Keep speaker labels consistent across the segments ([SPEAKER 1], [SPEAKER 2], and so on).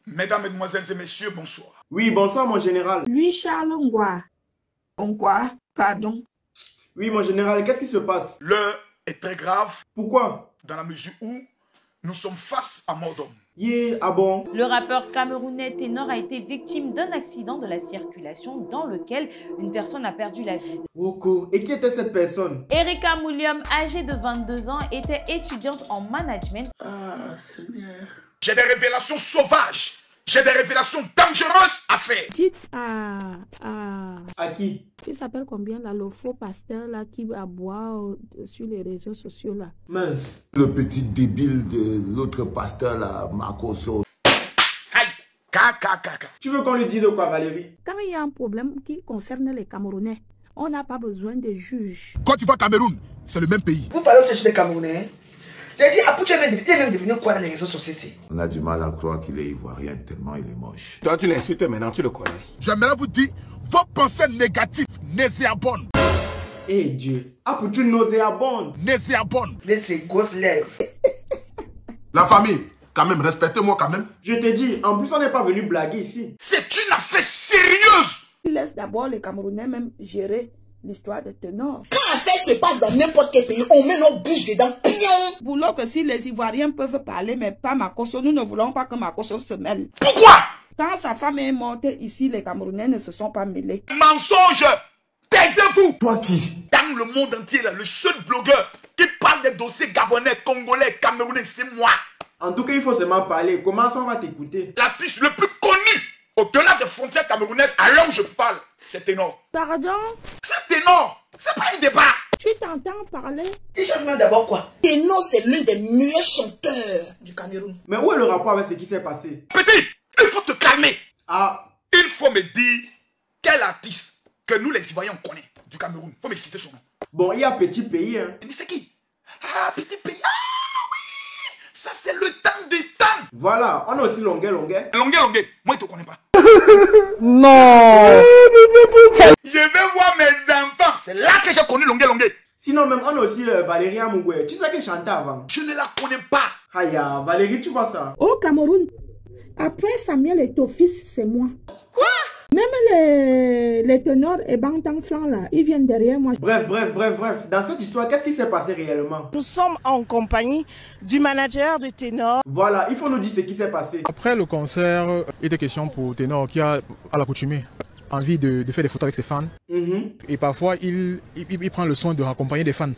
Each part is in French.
[SPEAKER 1] Mesdames, Mesdemoiselles et Messieurs, bonsoir.
[SPEAKER 2] Oui, bonsoir mon général.
[SPEAKER 3] Lui, Charles Ngwa. Ngwa, pardon.
[SPEAKER 2] Oui, mon général, qu'est-ce qui se passe?
[SPEAKER 1] L'heure est très grave.
[SPEAKER 2] Pourquoi?
[SPEAKER 1] Dans la mesure où nous sommes face à mort d'homme.
[SPEAKER 2] Yeah, ah bon?
[SPEAKER 4] Le rappeur camerounais Ténor a été victime d'un accident de la circulation dans lequel une personne a perdu la vie.
[SPEAKER 2] Woko. Et qui était cette personne?
[SPEAKER 4] Erika Moulium, âgée de 22 ans, était étudiante en management.
[SPEAKER 1] Ah, Seigneur. J'ai des révélations sauvages. J'ai des révélations dangereuses à faire.
[SPEAKER 3] Dites
[SPEAKER 2] À qui?
[SPEAKER 3] il s'appelle combien là, le faux pasteur là qui aboie sur les réseaux sociaux là.
[SPEAKER 2] Mince.
[SPEAKER 5] Le petit débile de l'autre pasteur là, Makoso.
[SPEAKER 1] Aïe, kaka.
[SPEAKER 2] Tu veux qu'on lui dise de quoi, Valérie?
[SPEAKER 3] Quand il y a un problème qui concerne les Camerounais, on n'a pas besoin de juges.
[SPEAKER 6] Quand tu vas au Cameroun, c'est le même pays.
[SPEAKER 7] Vous parlez aussi des Camerounais. J'ai dit, Apouche est même devenu quoi dans les réseaux sociaux?
[SPEAKER 5] On a du mal à croire qu'il est ivoirien tellement il est moche.
[SPEAKER 8] Toi, tu l'insultes maintenant, tu le connais.
[SPEAKER 6] J'aimerais vous dire, vos pensées négatives, nauséabondes.
[SPEAKER 2] Eh Dieu. Ah, pour tu nauséabondes.
[SPEAKER 6] Nauséabondes.
[SPEAKER 7] Mais c'est grosses lèvres.
[SPEAKER 6] La famille, quand même, respectez-moi quand même.
[SPEAKER 2] Je te dis, en plus on n'est pas venu blaguer ici.
[SPEAKER 1] C'est une affaire sérieuse.
[SPEAKER 3] Tu laisses d'abord les Camerounais même gérer l'histoire de Ténor.
[SPEAKER 7] Quand l'affaire se passe dans n'importe quel pays, on met nos bouches dedans. Pion.
[SPEAKER 3] Voulons que si les Ivoiriens peuvent parler, mais pas Makoso, nous ne voulons pas que Makoso se mêle.
[SPEAKER 1] Pourquoi?
[SPEAKER 3] Quand sa femme est morte ici, les Camerounais ne se sont pas mêlés.
[SPEAKER 1] Mensonge. Taisez-vous.
[SPEAKER 5] Toi qui?
[SPEAKER 1] Dans le monde entier, là, le seul blogueur qui parle des dossiers gabonais, congolais, camerounais, c'est moi.
[SPEAKER 2] En tout cas, il faut seulement parler. Comment ça on va t'écouter?
[SPEAKER 1] L'artiste le plus connu au-delà des frontières camerounaises, à l'heure où je parle, c'est Ténor.
[SPEAKER 3] Pardon?
[SPEAKER 1] C'est Ténor. C'est pas un débat.
[SPEAKER 3] Tu t'entends parler?
[SPEAKER 7] Et je me demande d'abord quoi? Ténor, c'est l'un des meilleurs chanteurs du Cameroun.
[SPEAKER 2] Mais où est le rapport avec ce qui s'est passé?
[SPEAKER 1] Petit, il faut te calmer.
[SPEAKER 2] Ah,
[SPEAKER 1] Il faut me dire quel artiste que nous les Ivoiriens on connaît du Cameroun. Il faut me citer son nom.
[SPEAKER 2] bon, il y a petit pays, hein.
[SPEAKER 1] Mais c'est qui? Ah, petit pays. Ah oui. Ça c'est le temps des temps.
[SPEAKER 2] Voilà, on a aussi Longuet.
[SPEAKER 1] Longuet. Moi, il te connais pas.
[SPEAKER 2] Non.
[SPEAKER 1] Je vais voir mes enfants. C'est là que j'ai connu Longuet.
[SPEAKER 2] Sinon, même, on a aussi Valérie Amougué. Tu sais qu'elle chantait avant?
[SPEAKER 1] Je ne la connais pas.
[SPEAKER 2] Aïe, Valérie, tu vois ça?
[SPEAKER 3] Au Cameroun, après Samuel et Tofis, c'est moi. Quoi? Même les ténors et Bantan Flan là, ils viennent derrière moi.
[SPEAKER 2] Bref. Dans cette histoire, qu'est-ce qui s'est passé réellement?
[SPEAKER 9] Nous sommes en compagnie du manager de Ténor.
[SPEAKER 2] Voilà, il faut nous dire ce qui s'est passé.
[SPEAKER 6] Après le concert, il était question pour Ténor qui a, à l'accoutumée, envie de faire des photos avec ses fans. Et parfois, il prend le soin de raccompagner des fans.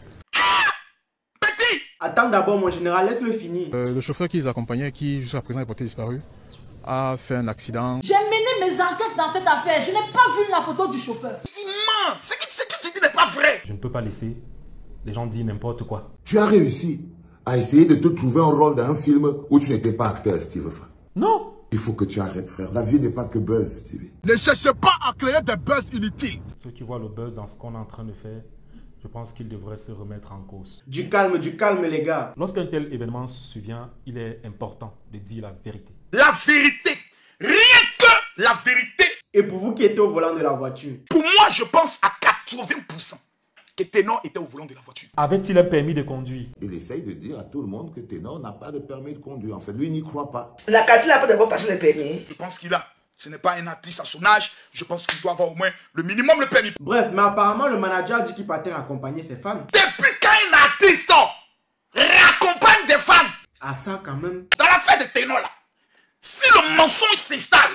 [SPEAKER 1] Petit.
[SPEAKER 2] Attends d'abord, mon général, laisse-le finir.
[SPEAKER 6] Le chauffeur qui les accompagnait, qui jusqu'à présent est porté disparu, a fait un accident.
[SPEAKER 10] J'ai mené mes enquêtes dans cette affaire. Je n'ai pas vu la photo du chauffeur.
[SPEAKER 1] Man, ce que tu dis n'est pas vrai.
[SPEAKER 8] Je ne peux pas laisser les gens dire n'importe quoi.
[SPEAKER 5] Tu as réussi à essayer de te trouver un rôle dans un film où tu n'étais pas acteur, Steve.
[SPEAKER 8] Non.
[SPEAKER 5] Il faut que tu arrêtes, frère. La vie n'est pas que buzz, Steve.
[SPEAKER 6] Ne cherchez pas à créer des buzz inutiles.
[SPEAKER 8] Ceux qui voient le buzz dans ce qu'on est en train de faire, je pense qu'ils devraient se remettre en cause.
[SPEAKER 2] Du calme, les gars.
[SPEAKER 8] Lorsqu'un tel événement survient, il est important de dire la vérité.
[SPEAKER 1] La vérité. Rien que la vérité.
[SPEAKER 2] Et pour vous qui étiez au volant de la voiture?
[SPEAKER 1] Pour moi, je pense à 80% que Ténor était au volant de la voiture.
[SPEAKER 8] Avait-il un permis de conduire?
[SPEAKER 5] Il essaye de dire à tout le monde que Ténor n'a pas de permis de conduire. En fait, lui, il n'y croit pas.
[SPEAKER 7] La carte n'a pas d'abord passé le permis.
[SPEAKER 1] Je pense qu'il a. Ce n'est pas un artiste à son âge. Je pense qu'il doit avoir au moins le minimum le permis.
[SPEAKER 2] Bref, mais apparemment, le manager dit qu'il partait accompagner ses fans.
[SPEAKER 1] Depuis quand un artiste raccompagne des fans?
[SPEAKER 2] Ah ça, quand même.
[SPEAKER 1] Dans l'affaire de Ténor là, si le mensonge s'installe,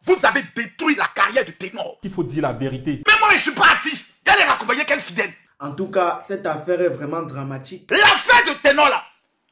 [SPEAKER 1] vous avez détruit la carrière de Ténor.
[SPEAKER 8] Il faut dire la vérité.
[SPEAKER 1] Mais moi, je ne suis pas artiste. Il y a les raccompagner quel fidèle.
[SPEAKER 2] En tout cas, cette affaire est vraiment dramatique.
[SPEAKER 1] L'affaire de Ténor là,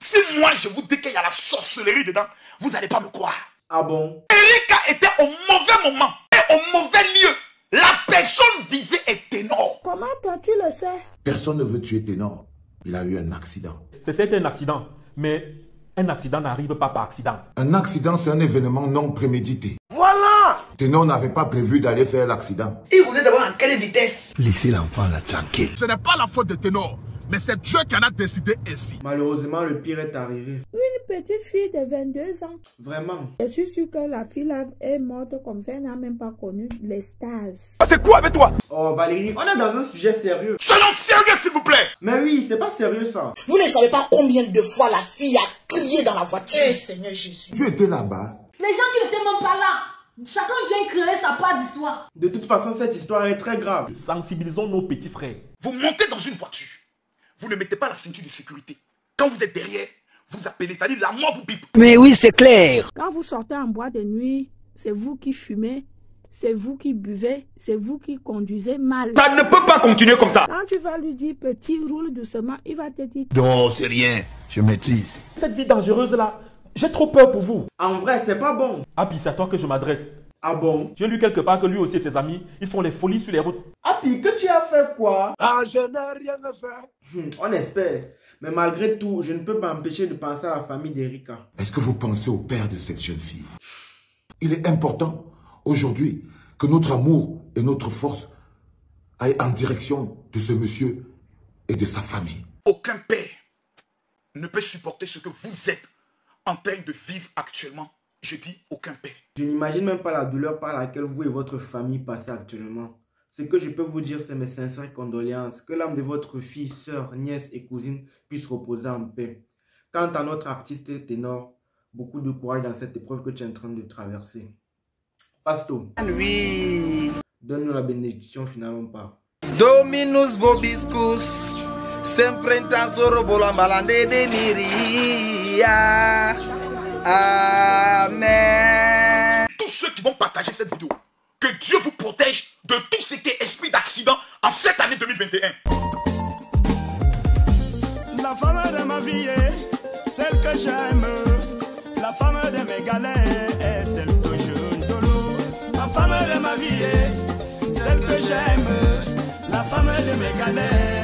[SPEAKER 1] si moi je vous dis qu'il y a la sorcellerie dedans, vous n'allez pas me croire.
[SPEAKER 2] Ah bon?
[SPEAKER 1] Erika était au mauvais moment et au mauvais lieu. La personne visée est Ténor.
[SPEAKER 3] Comment toi tu le sais?
[SPEAKER 5] Personne ne veut tuer Ténor. Il a eu un accident.
[SPEAKER 8] C'était un accident, mais un accident n'arrive pas par accident.
[SPEAKER 5] Un accident, c'est un événement non prémédité.
[SPEAKER 7] Voilà.
[SPEAKER 5] Ténor n'avait pas prévu d'aller faire l'accident.
[SPEAKER 7] Il voulait d'abord en quelle vitesse?
[SPEAKER 5] Laissez l'enfant là tranquille.
[SPEAKER 6] Ce n'est pas la faute de Ténor, mais c'est Dieu qui en a décidé ainsi.
[SPEAKER 2] Malheureusement, le pire est arrivé.
[SPEAKER 3] Une petite fille de 22 ans.
[SPEAKER 2] Vraiment.
[SPEAKER 3] Je suis sûre que la fille là est morte comme ça, elle n'a même pas connu les stars.
[SPEAKER 8] C'est quoi avec toi?
[SPEAKER 2] Oh Valérie, on est dans un sujet sérieux.
[SPEAKER 1] Soyons sérieux s'il vous plaît.
[SPEAKER 2] Mais oui, c'est pas sérieux ça.
[SPEAKER 7] Vous ne savez pas combien de fois la fille a crié dans la voiture. Eh Seigneur Jésus.
[SPEAKER 5] Tu étais là-bas.
[SPEAKER 10] Les gens qui étaient Chacun vient créer sa part d'histoire.
[SPEAKER 2] De toute façon, cette histoire est très grave.
[SPEAKER 8] Sensibilisons nos petits frères.
[SPEAKER 1] Vous montez dans une voiture. Vous ne mettez pas la ceinture de sécurité. Quand vous êtes derrière, vous appelez, c'est-à-dire la mort vous pipe.
[SPEAKER 9] Mais oui, c'est clair.
[SPEAKER 3] Quand vous sortez en boîte de nuit, c'est vous qui fumez, c'est vous qui buvez, c'est vous qui conduisez mal.
[SPEAKER 1] Ça ne peut pas continuer comme ça.
[SPEAKER 3] Quand tu vas lui dire petit, roule doucement, il va te dire
[SPEAKER 5] Non, c'est rien, je maîtrise.
[SPEAKER 8] Cette vie dangereuse-là, j'ai trop peur pour vous.
[SPEAKER 2] En vrai, c'est pas bon.
[SPEAKER 8] Happy, c'est à toi que je m'adresse.
[SPEAKER 2] Ah bon?
[SPEAKER 8] J'ai lu quelque part que lui aussi et ses amis, ils font les folies sur les routes.
[SPEAKER 2] Happy, que tu as fait quoi?
[SPEAKER 5] Ah, je n'ai rien fait.
[SPEAKER 2] On espère. Mais malgré tout, je ne peux pas m'empêcher de penser à la famille d'Erika.
[SPEAKER 5] Est-ce que vous pensez au père de cette jeune fille? Il est important, aujourd'hui, que notre amour et notre force aillent en direction de ce monsieur et de sa famille.
[SPEAKER 1] Aucun père ne peut supporter ce que vous êtes en train de vivre actuellement. Je dis aucun père.
[SPEAKER 2] Je n'imagine même pas la douleur par laquelle vous et votre famille passez actuellement. Ce que je peux vous dire, c'est mes sincères condoléances. Que l'âme de votre fille, sœur, nièce et cousine puisse reposer en paix. Quant à notre artiste ténor, beaucoup de courage dans cette épreuve que tu es en train de traverser. Pasto,
[SPEAKER 9] Oui.
[SPEAKER 2] donne-nous la bénédiction finalement pas.
[SPEAKER 9] Dominus vobiscus, sempre in tasoro bolambalande de miria. Amen.
[SPEAKER 1] Tous ceux qui vont partager cette vidéo, que Dieu vous protège de tout ce qui est esprit d'accident en cette année 2021.
[SPEAKER 11] La femme de ma vie est celle que j'aime. La femme de mes galères est celle que je dolo. La femme de ma vie est celle que j'aime. La femme de mes galères